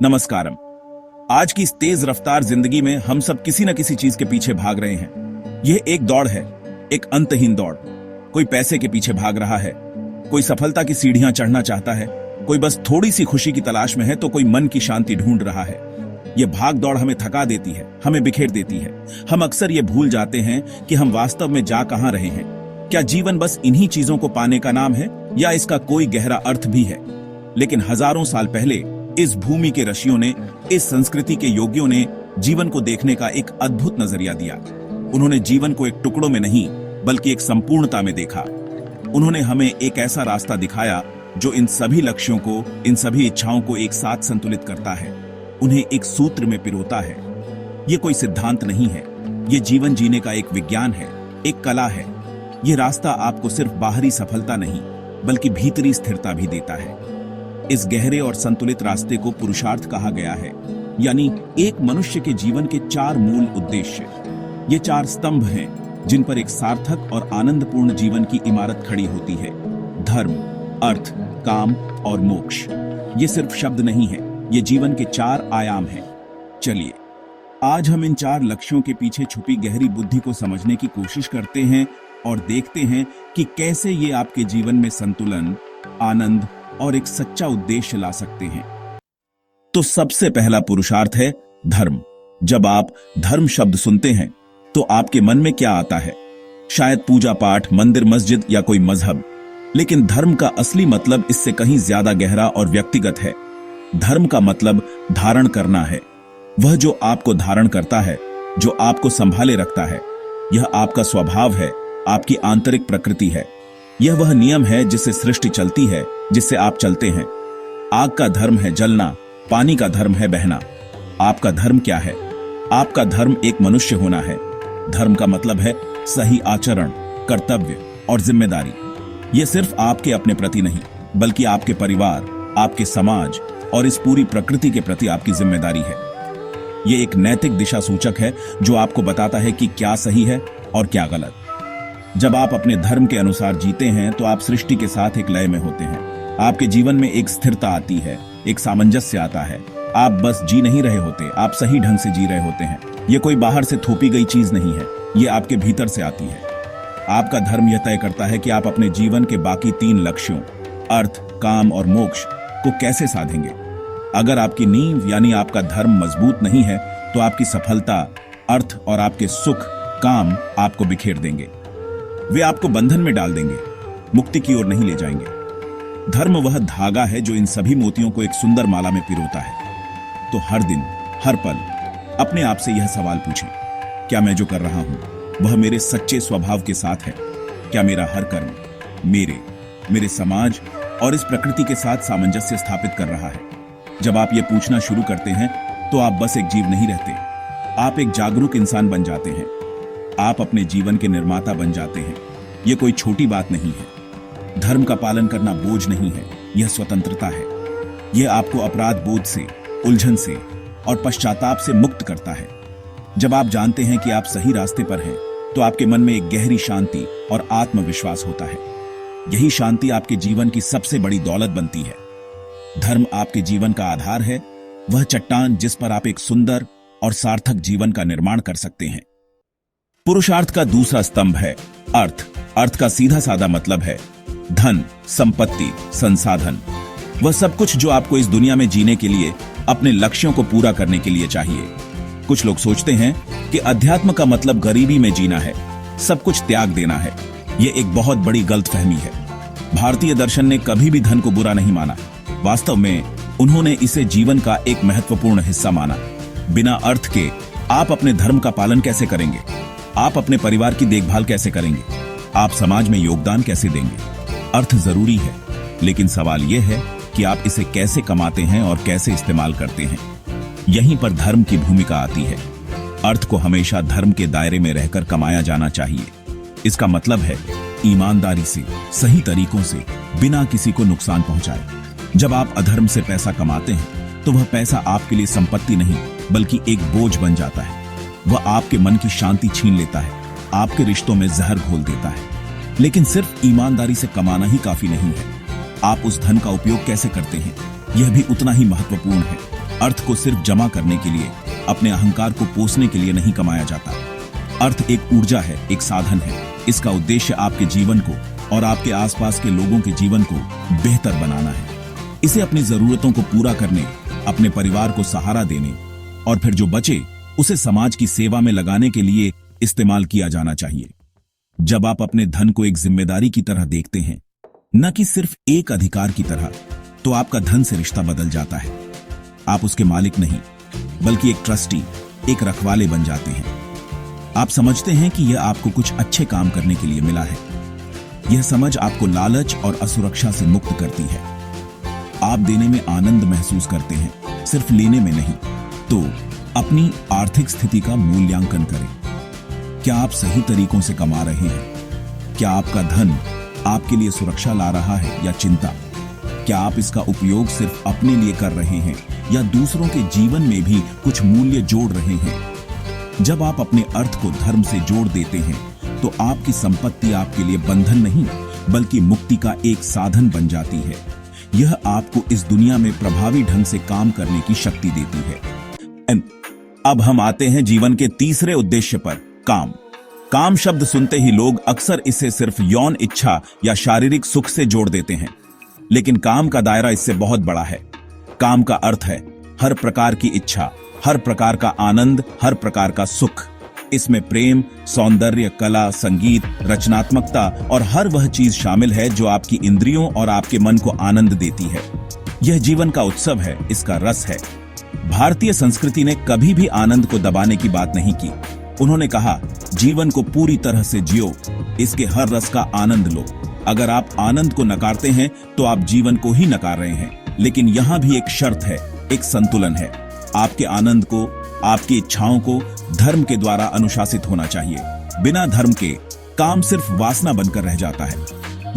नमस्कारम। आज की इस तेज रफ्तार जिंदगी में हम सब किसी न किसी चीज के पीछे भाग रहे हैं। यह एक दौड़ है, एक अंतहीन दौड़। कोई पैसे के पीछे भाग रहा है, कोई सफलता की सीढ़ियां चढ़ना चाहता है, कोई बस थोड़ी सी खुशी की तलाश में है, तो कोई मन की शांति ढूंढ रहा है। यह भाग दौड़ हमें थका देती है, हमें बिखेर देती है। हम अक्सर ये भूल जाते हैं कि हम वास्तव में जा कहां रहे हैं। क्या जीवन बस इन्हीं चीजों को पाने का नाम है, या इसका कोई गहरा अर्थ भी है? लेकिन हजारों साल पहले इस भूमि के ऋषियों ने, इस संस्कृति के योगियों ने जीवन को देखने का एक अद्भुत नजरिया दिया। उन्होंने जीवन को एक टुकड़ों में नहीं बल्कि एक संपूर्णता में देखा। उन्होंने हमें एक ऐसा रास्ता दिखाया जो इन सभी लक्ष्यों को, इन सभी इच्छाओं को एक साथ संतुलित करता है, उन्हें एक सूत्र में पिरोता है। ये कोई सिद्धांत नहीं है, ये जीवन जीने का एक विज्ञान है, एक कला है। ये रास्ता आपको सिर्फ बाहरी सफलता नहीं बल्कि भीतरी स्थिरता भी देता है। इस गहरे और संतुलित रास्ते को पुरुषार्थ कहा गया है, यानी एक मनुष्य के जीवन के 4 मूल उद्देश्य। ये 4 स्तंभ हैं जिन पर एक सार्थक और आनंदपूर्ण जीवन की इमारत खड़ी होती है। धर्म, अर्थ, काम और मोक्ष। ये सिर्फ शब्द नहीं है, ये जीवन के 4 आयाम हैं। चलिए आज हम इन 4 लक्ष्यों के पीछे छुपी गहरी बुद्धि को समझने की कोशिश करते हैं और देखते हैं कि कैसे ये आपके जीवन में संतुलन, आनंद और एक सच्चा उद्देश्य ला सकते हैं। तो सबसे पहला पुरुषार्थ है धर्म। जब आप धर्म शब्द सुनते हैं तो आपके मन में क्या आता है? शायद पूजा पाठ, मंदिर, मस्जिद या कोई मजहब। लेकिन धर्म का असली मतलब इससे कहीं ज्यादा गहरा और व्यक्तिगत है। धर्म का मतलब धारण करना है। वह जो आपको धारण करता है, जो आपको संभाले रखता है। यह आपका स्वभाव है, आपकी आंतरिक प्रकृति है। यह वह नियम है जिससे सृष्टि चलती है, जिससे आप चलते हैं। आग का धर्म है जलना, पानी का धर्म है बहना। आपका धर्म क्या है? आपका धर्म एक मनुष्य होना है। धर्म का मतलब है सही आचरण, कर्तव्य और जिम्मेदारी। यह सिर्फ आपके अपने प्रति नहीं बल्कि आपके परिवार, आपके समाज और इस पूरी प्रकृति के प्रति आपकी जिम्मेदारी है। यह एक नैतिक दिशा सूचक है जो आपको बताता है कि क्या सही है और क्या गलत। जब आप अपने धर्म के अनुसार जीते हैं तो आप सृष्टि के साथ एक लय में होते हैं। आपके जीवन में एक स्थिरता आती है, एक सामंजस्य आता है। आप बस जी नहीं रहे होते, आप सही ढंग से जी रहे होते हैं। ये कोई बाहर से थोपी गई चीज नहीं है, ये आपके भीतर से आती है। आपका धर्म यह तय करता है कि आप अपने जीवन के बाकी 3 लक्ष्यों, अर्थ, काम और मोक्ष को कैसे साधेंगे। अगर आपकी नींव यानी आपका धर्म मजबूत नहीं है तो आपकी सफलता, अर्थ और आपके सुख, काम आपको बिखेर देंगे। वे आपको बंधन में डाल देंगे, मुक्ति की ओर नहीं ले जाएंगे। धर्म वह धागा है जो इन सभी मोतियों को एक सुंदर माला में पिरोता है। तो हर दिन, हर पल अपने आप से यह सवाल पूछें, क्या मैं जो कर रहा हूं वह मेरे सच्चे स्वभाव के साथ है? क्या मेरा हर कर्म मेरे समाज और इस प्रकृति के साथ सामंजस्य स्थापित कर रहा है? जब आप ये पूछना शुरू करते हैं तो आप बस एक जीव नहीं रहते, आप एक जागरूक इंसान बन जाते हैं। आप अपने जीवन के निर्माता बन जाते हैं। यह कोई छोटी बात नहीं है। धर्म का पालन करना बोझ नहीं है, यह स्वतंत्रता है। यह आपको अपराध बोध से, उलझन से और पश्चाताप से मुक्त करता है। जब आप जानते हैं कि आप सही रास्ते पर हैं तो आपके मन में एक गहरी शांति और आत्मविश्वास होता है। यही शांति आपके जीवन की सबसे बड़ी दौलत बनती है। धर्म आपके जीवन का आधार है, वह चट्टान जिस पर आप एक सुंदर और सार्थक जीवन का निर्माण कर सकते हैं। पुरुषार्थ का दूसरा स्तंभ है अर्थ। अर्थ का सीधा साधा मतलब है धन, संपत्ति, संसाधन। वह सब कुछ जो आपको इस दुनिया में जीने के लिए, अपने लक्ष्यों को पूरा करने के लिए चाहिए। कुछ लोग सोचते हैं कि अध्यात्म का मतलब गरीबी में जीना है, सब कुछ त्याग देना है। यह एक बहुत बड़ी गलतफहमी है। भारतीय दर्शन ने कभी भी धन को बुरा नहीं माना। वास्तव में उन्होंने इसे जीवन का एक महत्वपूर्ण हिस्सा माना। बिना अर्थ के आप अपने धर्म का पालन कैसे करेंगे? आप अपने परिवार की देखभाल कैसे करेंगे? आप समाज में योगदान कैसे देंगे? अर्थ जरूरी है, लेकिन सवाल यह है कि आप इसे कैसे कमाते हैं और कैसे इस्तेमाल करते हैं। यहीं पर धर्म की भूमिका आती है। अर्थ को हमेशा धर्म के दायरे में रहकर कमाया जाना चाहिए। इसका मतलब है ईमानदारी से, सही तरीकों से, बिना किसी को नुकसान पहुंचाए। जब आप अधर्म से पैसा कमाते हैं तो वह पैसा आपके लिए संपत्ति नहीं बल्कि एक बोझ बन जाता है। वह आपके मन की शांति छीन लेता है, आपके रिश्तों में जहर घोल देता है। लेकिन सिर्फ ईमानदारी से कमाना ही काफी नहीं है। आप उस धन का उपयोग कैसे करते हैं, यह भी उतना ही महत्वपूर्ण है। अर्थ को सिर्फ जमा करने के लिए, अपने अहंकार को पोसने के लिए नहीं कमाया जाता। अर्थ एक ऊर्जा है, एक साधन है। इसका उद्देश्य आपके जीवन को और आपके आसपास के लोगों के जीवन को बेहतर बनाना है। इसे अपनी जरूरतों को पूरा करने, अपने परिवार को सहारा देने और फिर जो बचे उसे समाज की सेवा में लगाने के लिए इस्तेमाल किया जाना चाहिए। जब आप अपने धन को एक जिम्मेदारी की तरह देखते हैं, न कि सिर्फ एक अधिकार की तरह, तो आपका धन से रिश्ता बदल जाता है। आप उसके मालिक नहीं, बल्कि एक ट्रस्टी, एक रखवाले बन जाते हैं। आप समझते हैं कि यह आपको कुछ अच्छे काम करने के लिए मिला है। यह समझ आपको लालच और असुरक्षा से मुक्त करती है। आप देने में आनंद महसूस करते हैं, सिर्फ लेने में नहीं। तो अपनी आर्थिक स्थिति का मूल्यांकन करें। क्या आप सही तरीकों से कमा रहे हैं? क्या आपका धन आपके लिए सुरक्षा ला रहा है या चिंता? क्या आप इसका उपयोग सिर्फ अपने लिए कर रहे हैं या दूसरों के जीवन में भी कुछ मूल्य जोड़ रहे हैं? जब आप अपने अर्थ को धर्म से जोड़ देते हैं, तो आपकी संपत्ति आपके लिए बंधन नहीं, बल्कि मुक्ति का एक साधन बन जाती है। यह आपको इस दुनिया में प्रभावी ढंग से काम करने की शक्ति देती है। अब हम आते हैं जीवन के तीसरे उद्देश्य पर, काम। काम शब्द सुनते ही लोग अक्सर इसे सिर्फ यौन इच्छा या शारीरिक सुख से जोड़ देते हैं, लेकिन काम का दायरा इससे बहुत बड़ा है। काम का अर्थ है हर प्रकार की इच्छा, हर प्रकार का आनंद, हर प्रकार का सुख। इसमें प्रेम, सौंदर्य, कला, संगीत, रचनात्मकता और हर वह चीज शामिल है जो आपकी इंद्रियों और आपके मन को आनंद देती है। यह जीवन का उत्सव है, इसका रस है। भारतीय संस्कृति ने कभी भी आनंद को दबाने की बात नहीं की। उन्होंने कहा, जीवन को पूरी तरह से जियो, इसके हर रस का आनंद लो। अगर आप आनंद को नकारते हैं तो आप जीवन को ही नकार रहे हैं। लेकिन यहां भी एक शर्त है, एक संतुलन है। आपके आनंद को, आपकी इच्छाओं को धर्म के द्वारा अनुशासित होना चाहिए। बिना धर्म के काम सिर्फ वासना बनकर रह जाता है।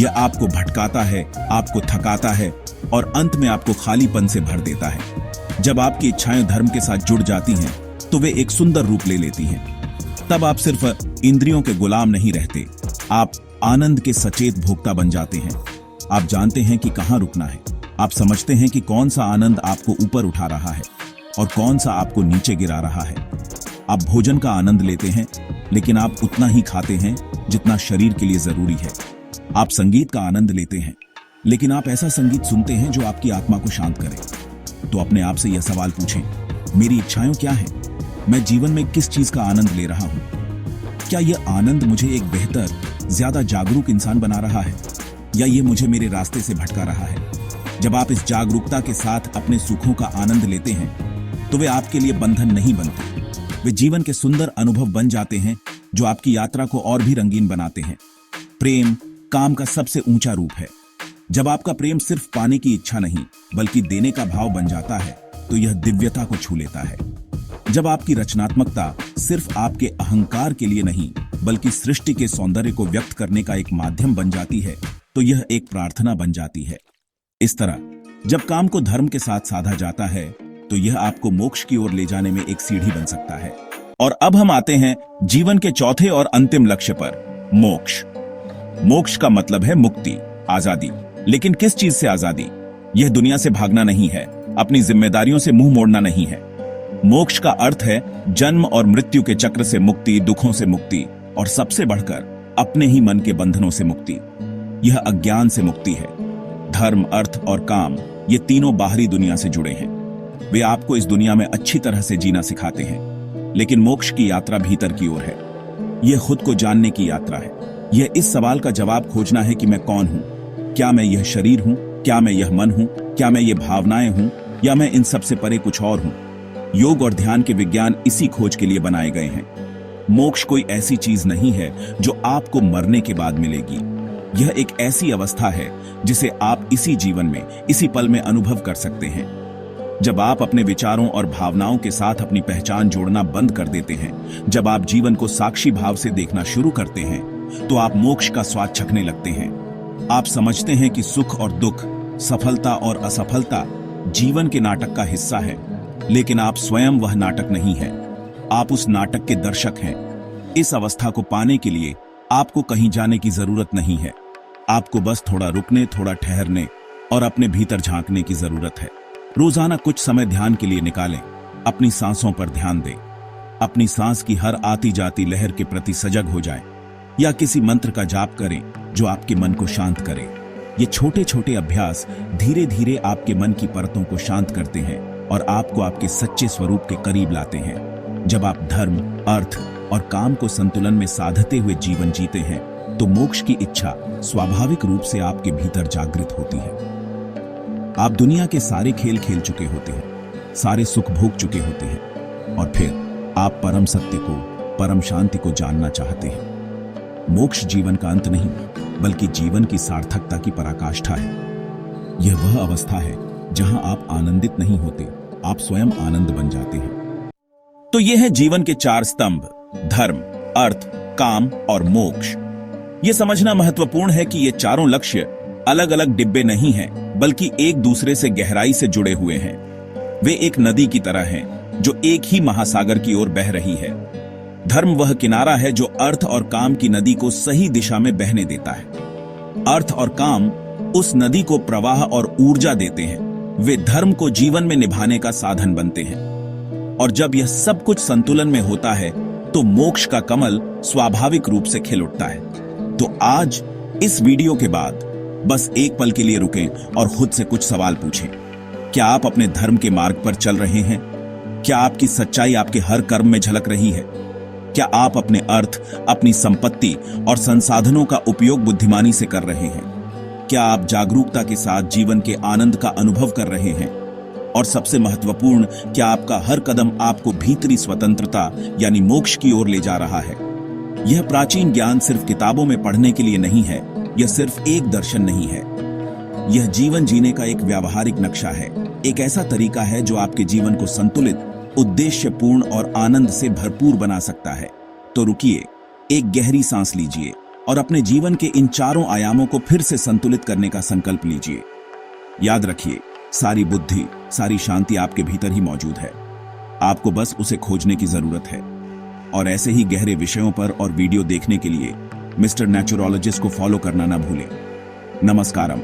यह आपको भटकाता है, आपको थकाता है और अंत में आपको खालीपन से भर देता है। जब आपकी इच्छाएं धर्म के साथ जुड़ जाती हैं, तो वे एक सुंदर रूप ले लेती हैं। तब आप सिर्फ इंद्रियों के गुलाम नहीं रहते, आप आनंद के सचेत भोक्ता बन जाते हैं। आप जानते हैं कि कहां रुकना है। आप समझते हैं कि कौन सा आनंद आपको ऊपर उठा रहा है और कौन सा आपको नीचे गिरा रहा है। आप भोजन का आनंद लेते हैं, लेकिन आप उतना ही खाते हैं जितना शरीर के लिए जरूरी है। आप संगीत का आनंद लेते हैं, लेकिन आप ऐसा संगीत सुनते हैं जो आपकी आत्मा को शांत करे। तो अपने आप से यह सवाल पूछें, मेरी इच्छाएं क्या हैं? मैं जीवन में किस चीज का आनंद ले रहा हूं? क्या यह आनंद मुझे एक बेहतर, ज्यादा जागरूक इंसान बना रहा है, या ये मुझे मेरे रास्ते से भटका रहा है? जब आप इस जागरूकता के साथ अपने सुखों का आनंद लेते हैं, तो वे आपके लिए बंधन नहीं बनते। वे जीवन के सुंदर अनुभव बन जाते हैं जो आपकी यात्रा को और भी रंगीन बनाते हैं। प्रेम काम का सबसे ऊंचा रूप है। जब आपका प्रेम सिर्फ पाने की इच्छा नहीं, बल्कि देने का भाव बन जाता है, तो यह दिव्यता को छू लेता है। जब आपकी रचनात्मकता सिर्फ आपके अहंकार के लिए नहीं, बल्कि सृष्टि के सौंदर्य को व्यक्त करने का एक माध्यम बन जाती है, तो यह एक प्रार्थना बन जाती है। इस तरह जब काम को धर्म के साथ साधा जाता है, तो यह आपको मोक्ष की ओर ले जाने में एक सीढ़ी बन सकता है। और अब हम आते हैं जीवन के चौथे और अंतिम लक्ष्य पर, मोक्ष। मोक्ष का मतलब है मुक्ति, आजादी। लेकिन किस चीज से आजादी? यह दुनिया से भागना नहीं है, अपनी जिम्मेदारियों से मुंह मोड़ना नहीं है। मोक्ष का अर्थ है जन्म और मृत्यु के चक्र से मुक्ति, दुखों से मुक्ति और सबसे बढ़कर अपने ही मन के बंधनों से मुक्ति। यह अज्ञान से मुक्ति है। धर्म, अर्थ और काम, ये तीनों बाहरी दुनिया से जुड़े हैं। वे आपको इस दुनिया में अच्छी तरह से जीना सिखाते हैं, लेकिन मोक्ष की यात्रा भीतर की ओर है। यह खुद को जानने की यात्रा है। यह इस सवाल का जवाब खोजना है कि मैं कौन हूं? क्या मैं यह शरीर हूं? क्या मैं यह मन हूं? क्या मैं ये भावनाएं हूं? या मैं इन सब से परे कुछ और हूं? योग और ध्यान के विज्ञान इसी खोज के लिए बनाए गए हैं। मोक्ष कोई ऐसी चीज नहीं है जो आपको मरने के बाद मिलेगी। यह एक ऐसी अवस्था है जिसे आप इसी जीवन में, इसी पल में अनुभव कर सकते हैं। जब आप अपने विचारों और भावनाओं के साथ अपनी पहचान जोड़ना बंद कर देते हैं, जब आप जीवन को साक्षी भाव से देखना शुरू करते हैं, तो आप मोक्ष का स्वाद चखने लगते हैं। आप समझते हैं कि सुख और दुख, सफलता और असफलता जीवन के नाटक का हिस्सा है, लेकिन आप स्वयं वह नाटक नहीं है। आप उस नाटक के दर्शक हैं। इस अवस्था को पाने के लिए आपको कहीं जाने की जरूरत नहीं है। आपको बस थोड़ा रुकने, थोड़ा ठहरने और अपने भीतर झांकने की जरूरत है। रोजाना कुछ समय ध्यान के लिए निकालें, अपनी सांसों पर ध्यान दें, अपनी सांस की हर आती जाती लहर के प्रति सजग हो जाएं, या किसी मंत्र का जाप करें जो आपके मन को शांत करे। ये छोटे छोटे अभ्यास धीरे धीरे आपके मन की परतों को शांत करते हैं और आपको आपके सच्चे स्वरूप के करीब लाते हैं। जब आप धर्म, अर्थ और काम को संतुलन में साधते हुए जीवन जीते हैं तो मोक्ष की इच्छा स्वाभाविक रूप से आपके भीतर जागृत होती है। आप दुनिया के सारे खेल खेल चुके होते हैं, सारे सुख भोग चुके होते हैं और फिर आप परम सत्य को, परम शांति को जानना चाहते हैं। मोक्ष जीवन का अंत नहीं, बल्कि जीवन की सार्थकता की पराकाष्ठा है। यह वह अवस्था है जहां आप आनंदित नहीं होते, आप स्वयं आनंद बन जाते हैं। तो यह है जीवन के 4 स्तंभ: धर्म, अर्थ, काम और मोक्ष। यह समझना महत्वपूर्ण है कि ये चारों लक्ष्य अलग अलग डिब्बे नहीं हैं, बल्कि एक दूसरे से गहराई से जुड़े हुए हैं। वे एक नदी की तरह हैं जो एक ही महासागर की ओर बह रही है। धर्म वह किनारा है जो अर्थ और काम की नदी को सही दिशा में बहने देता है। अर्थ और काम उस नदी को प्रवाह और ऊर्जा देते हैं। वे धर्म को जीवन में निभाने का साधन बनते हैं। और जब यह सब कुछ संतुलन में होता है तो मोक्ष का कमल स्वाभाविक रूप से खिल उठता है। तो आज इस वीडियो के बाद बस एक पल के लिए रुकें और खुद से कुछ सवाल पूछें। क्या आप अपने धर्म के मार्ग पर चल रहे हैं? क्या आपकी सच्चाई आपके हर कर्म में झलक रही है? क्या आप अपने अर्थ, अपनी संपत्ति और संसाधनों का उपयोग बुद्धिमानी से कर रहे हैं? क्या आप जागरूकता के साथ जीवन के आनंद का अनुभव कर रहे हैं? और सबसे महत्वपूर्ण, क्या आपका हर कदम आपको भीतरी स्वतंत्रता यानी मोक्ष की ओर ले जा रहा है? यह प्राचीन ज्ञान सिर्फ किताबों में पढ़ने के लिए नहीं है, यह सिर्फ एक दर्शन नहीं है। यह जीवन जीने का एक व्यावहारिक नक्शा है, एक ऐसा तरीका है जो आपके जीवन को संतुलित, उद्देश्यपूर्ण और आनंद से भरपूर बना सकता है। तो रुकिए, एक गहरी सांस लीजिए और अपने जीवन के इन चारों आयामों को फिर से संतुलित करने का संकल्प लीजिए। याद रखिए, सारी बुद्धि, सारी शांति आपके भीतर ही मौजूद है। आपको बस उसे खोजने की जरूरत है। और ऐसे ही गहरे विषयों पर और वीडियो देखने के लिए मिस्टर नेचुरोलॉजिस्ट को फॉलो करना ना भूलें। नमस्कारम।